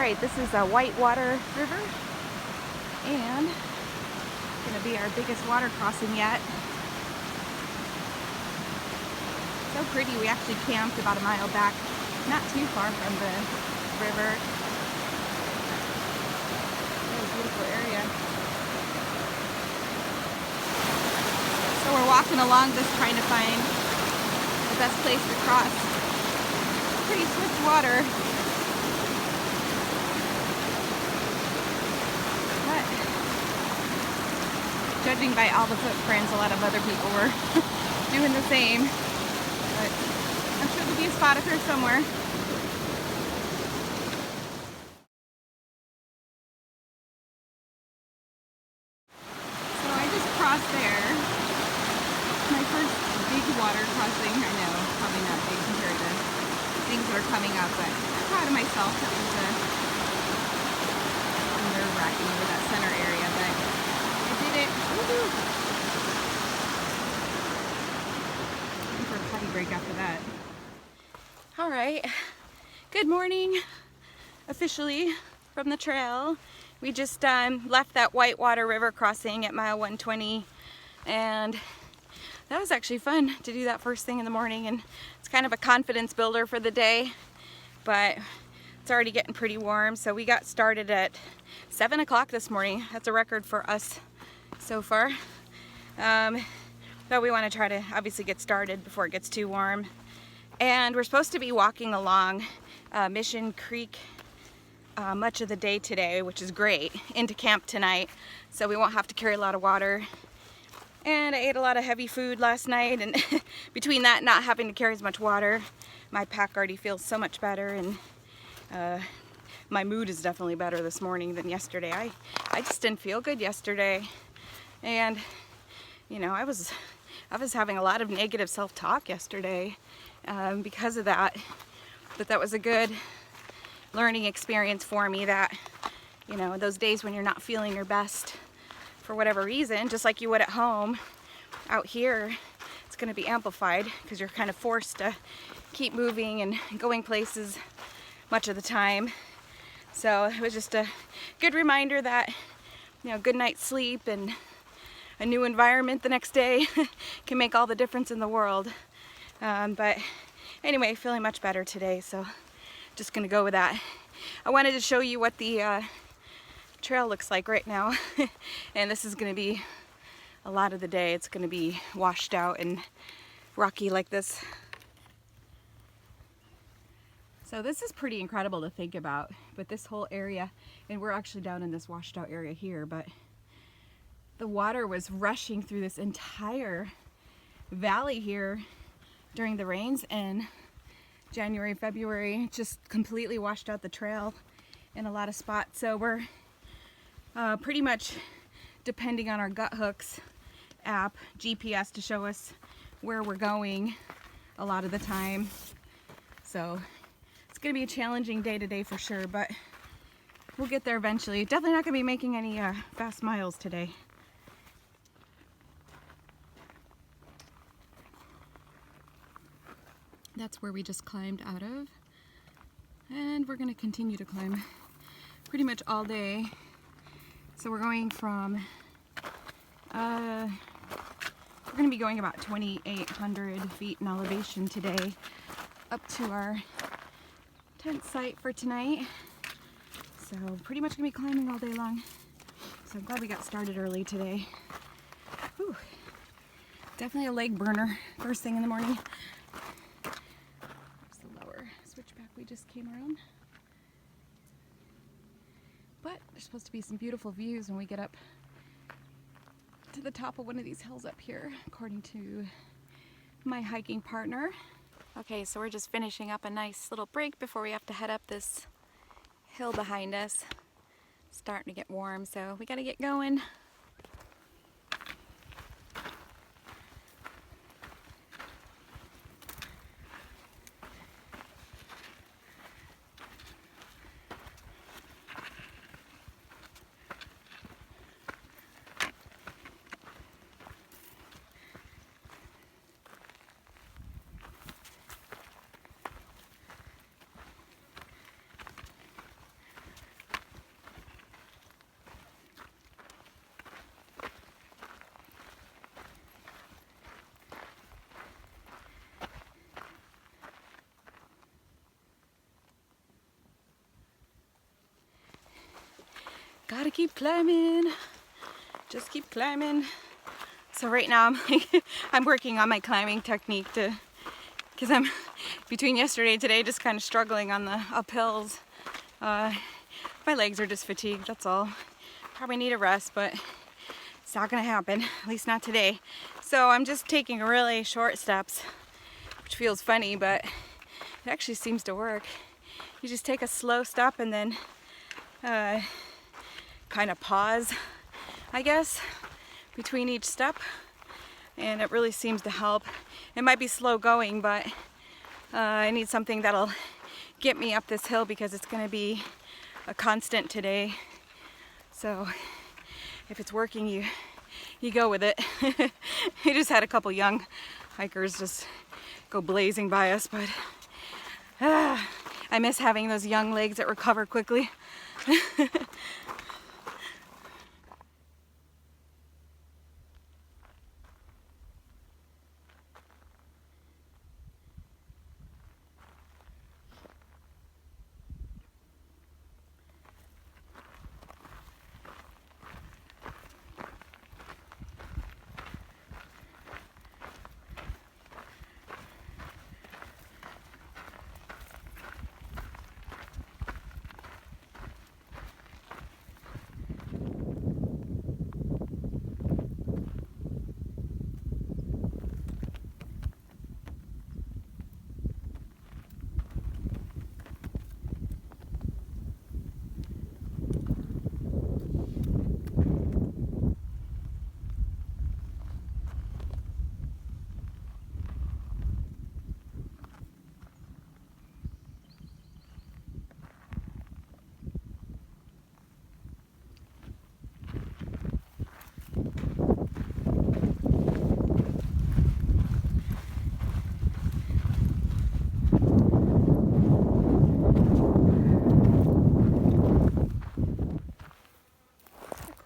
Alright, this is a Whitewater River, and it's going to be our biggest water crossing yet. So pretty. We actually camped about a mile back, not too far from the river. Really beautiful area. So we're walking along this trying to find the best place to cross. Pretty swift water. But judging by all the footprints, a lot of other people were doing the same. But I'm sure there'll be a spot up here somewhere. So I just crossed there. My first big water crossing. I know, probably not big compared to things that are coming up, but I'm proud of myself. That was nerve-wracking over that center area, but I did it. Woohoo! Time for a potty break after that. All right, good morning. Officially from the trail. We just left that Whitewater River crossing at mile 120, and that was actually fun to do that first thing in the morning, and it's kind of a confidence builder for the day, but it's already getting pretty warm. So we got started at 7 o'clock this morning. That's a record for us so far. But we want to try to obviously get started before it gets too warm. And we're supposed to be walking along Mission Creek much of the day today, which is great, into camp tonight, so we won't have to carry a lot of water. And I ate a lot of heavy food last night, and between that and not having to carry as much water, my pack already feels so much better, and my mood is definitely better this morning than yesterday. I just didn't feel good yesterday, and you know, I was having a lot of negative self-talk yesterday because of that. But that was a good learning experience for me, that, you know, those days when you're not feeling your best for whatever reason, just like you would at home, out here it's going to be amplified because you're kind of forced to keep moving and going places much of the time. So it was just a good reminder that, you know, good night's sleep and a new environment the next day can make all the difference in the world. But anyway, feeling much better today, so just gonna go with that. I wanted to show you what the trail looks like right now. And this is gonna be a lot of the day. It's gonna be washed out and rocky like this. So this is pretty incredible to think about, but this whole area, and we're actually down in this washed out area here, but the water was rushing through this entire valley here during the rains in January, February. Just completely washed out the trail in a lot of spots. So we're pretty much depending on our Gut Hooks app, GPS, to show us where we're going a lot of the time. So it's gonna be a challenging day today for sure, but we'll get there eventually. Definitely not gonna be making any fast miles today. That's where we just climbed out of, and we're going to continue to climb pretty much all day. So we're going from we're going to be going about 2,800 feet in elevation today up to our tent site for tonight. So pretty much going to be climbing all day long. So I'm glad we got started early today. Whew. Definitely a leg burner first thing in the morning. Switchback we just came around. But there's supposed to be some beautiful views when we get up to the top of one of these hills up here, according to my hiking partner. Okay, so we're just finishing up a nice little break before we have to head up this hill behind us. It's starting to get warm, so we gotta get going. Gotta keep climbing. Just keep climbing. So right now I'm working on my climbing technique because I'm between yesterday and today just kind of struggling on the uphills. My legs are just fatigued, that's all. Probably need a rest, but it's not gonna happen, at least not today. So I'm just taking really short steps, which feels funny, but it actually seems to work. You just take a slow step and then kind of pause, I guess, between each step, and it really seems to help. It might be slow going, but I need something that'll get me up this hill because it's going to be a constant today. So if it's working, you go with it. We just had a couple young hikers just go blazing by us, but I miss having those young legs that recover quickly.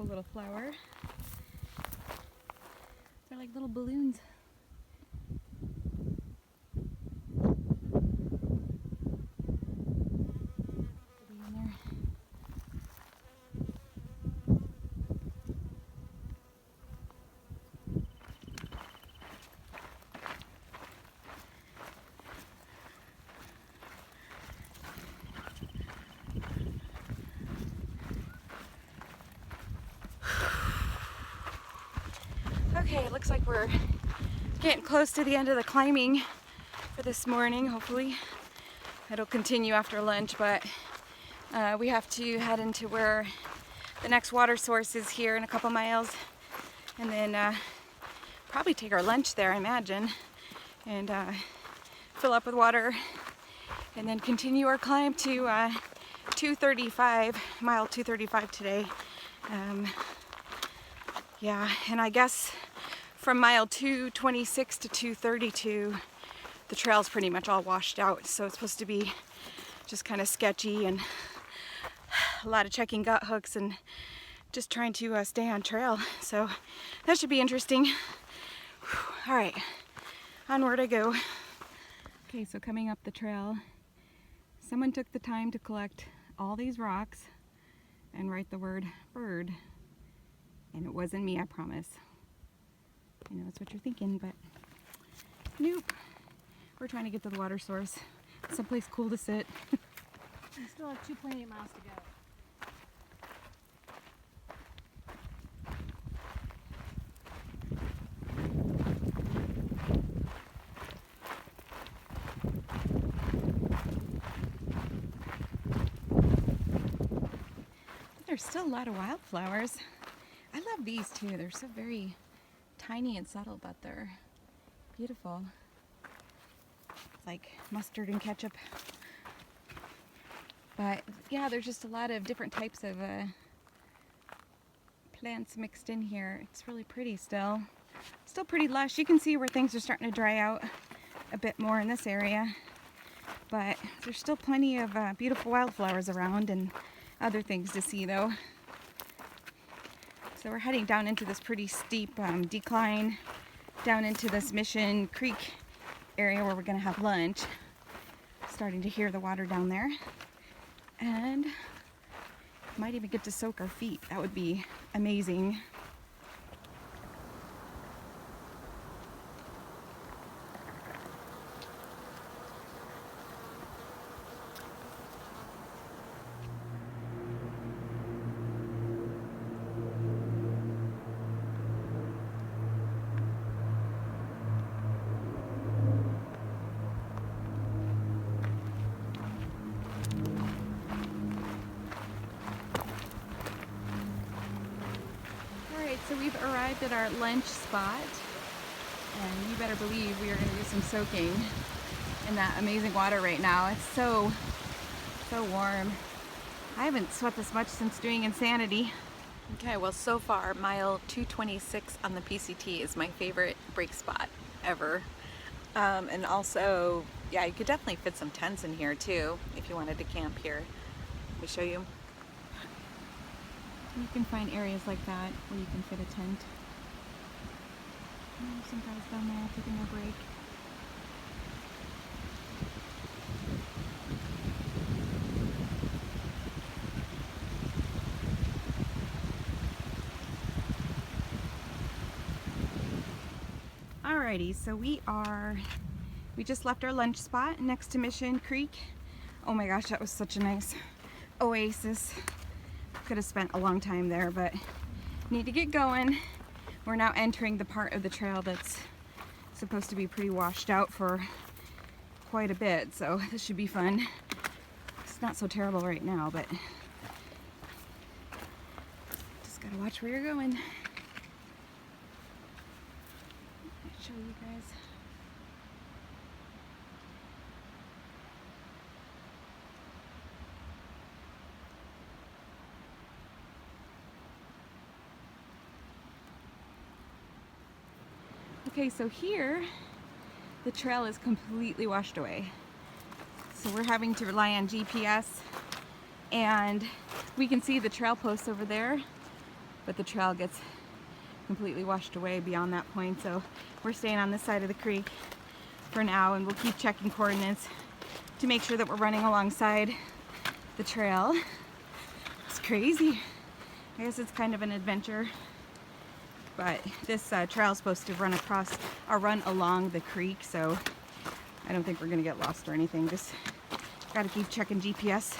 Little flower. They're like little balloons. Okay, it looks like we're getting close to the end of the climbing for this morning. Hopefully it'll continue after lunch, but we have to head into where the next water source is here in a couple miles, and then probably take our lunch there, I imagine, and fill up with water, and then continue our climb to 235, mile 235 today. Yeah, and I guess from mile 226 to 232, the trail's pretty much all washed out, so it's supposed to be just kind of sketchy and a lot of checking gut hooks and just trying to stay on trail. So that should be interesting. All right, onward I go. Okay, so coming up the trail, someone took the time to collect all these rocks and write the word bird. And it wasn't me, I promise. I know that's what you're thinking, but nope. We're trying to get to the water source. Someplace cool to sit. We still have 2.8 miles to go. There's still a lot of wildflowers. I love these too. They're so very tiny and subtle, but they're beautiful. It's like mustard and ketchup. But yeah, there's just a lot of different types of plants mixed in here. It's really pretty still. Still pretty lush. You can see where things are starting to dry out a bit more in this area. But there's still plenty of beautiful wildflowers around and other things to see though. So we're heading down into this pretty steep decline, down into this Mission Creek area where we're gonna have lunch. Starting to hear the water down there. And Might even get to soak our feet. That would be amazing. So we've arrived at our lunch spot, and you better believe we are going to do some soaking in that amazing water right now. It's so warm. I haven't sweat this much since doing Insanity. Okay, well, so far mile 226 on the PCT is my favorite break spot ever. And also, yeah, you could definitely fit some tents in here too if you wanted to camp here. Let me show you. You can find areas like that where you can fit a tent. There's some guys down there taking their break. Alrighty, so we just left our lunch spot next to Mission Creek. Oh my gosh, that was such a nice oasis. Could have spent a long time there, but need to get going. We're now entering the part of the trail that's supposed to be pretty washed out for quite a bit, so this should be fun. It's not so terrible right now, but just gotta watch where you're going. I'll show you guys. Okay, so here the trail is completely washed away. So we're having to rely on GPS, and we can see the trail posts over there, but the trail gets completely washed away beyond that point. So we're staying on this side of the creek for now, and we'll keep checking coordinates to make sure that we're running alongside the trail. It's crazy. I guess it's kind of an adventure. But this trail is supposed to run across or run along the creek, so I don't think we're gonna get lost or anything. Just gotta keep checking GPS,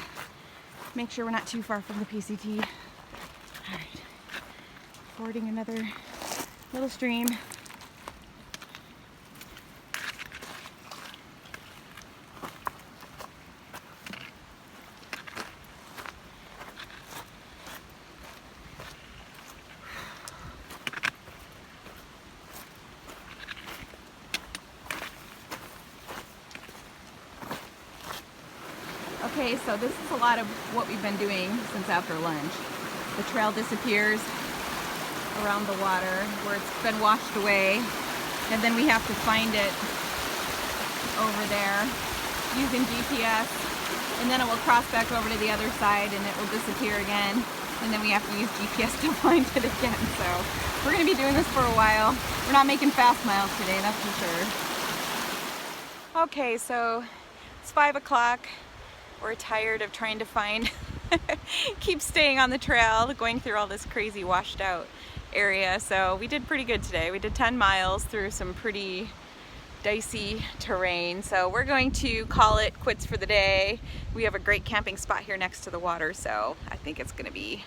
make sure we're not too far from the PCT. All right, fording another little stream. Okay, so this is a lot of what we've been doing since after lunch. The trail disappears around the water where it's been washed away, and then we have to find it over there using GPS, and then it will cross back over to the other side and it will disappear again, and then we have to use GPS to find it again. So we're going to be doing this for a while. We're not making fast miles today, that's for sure. Okay, so it's 5 o'clock. We're tired of trying to find, keep staying on the trail, going through all this crazy washed out area. So we did pretty good today. We did 10 miles through some pretty dicey terrain. So we're going to call it quits for the day. We have a great camping spot here next to the water, so I think it's gonna be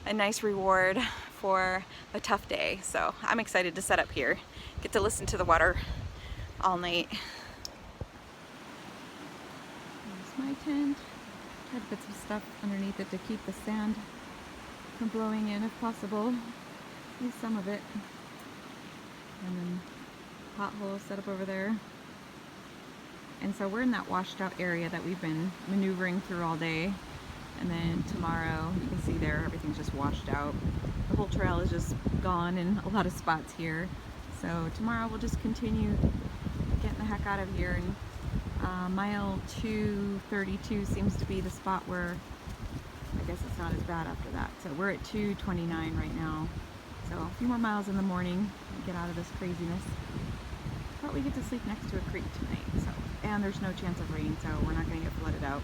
a nice reward for a tough day. So I'm excited to set up here, get to listen to the water all night. My tent. Try to put some stuff underneath it to keep the sand from blowing in if possible. At least some of it. And then pothole set up over there. And so we're in that washed out area that we've been maneuvering through all day. And then tomorrow, you can see there, everything's just washed out. The whole trail is just gone in a lot of spots here. So tomorrow we'll just continue getting the heck out of here, and mile 232 seems to be the spot where I guess it's not as bad after that. So we're at 229 right now. So a few more miles in the morning to get out of this craziness. But we get to sleep next to a creek tonight. So, and there's no chance of rain, so we're not going to get flooded out.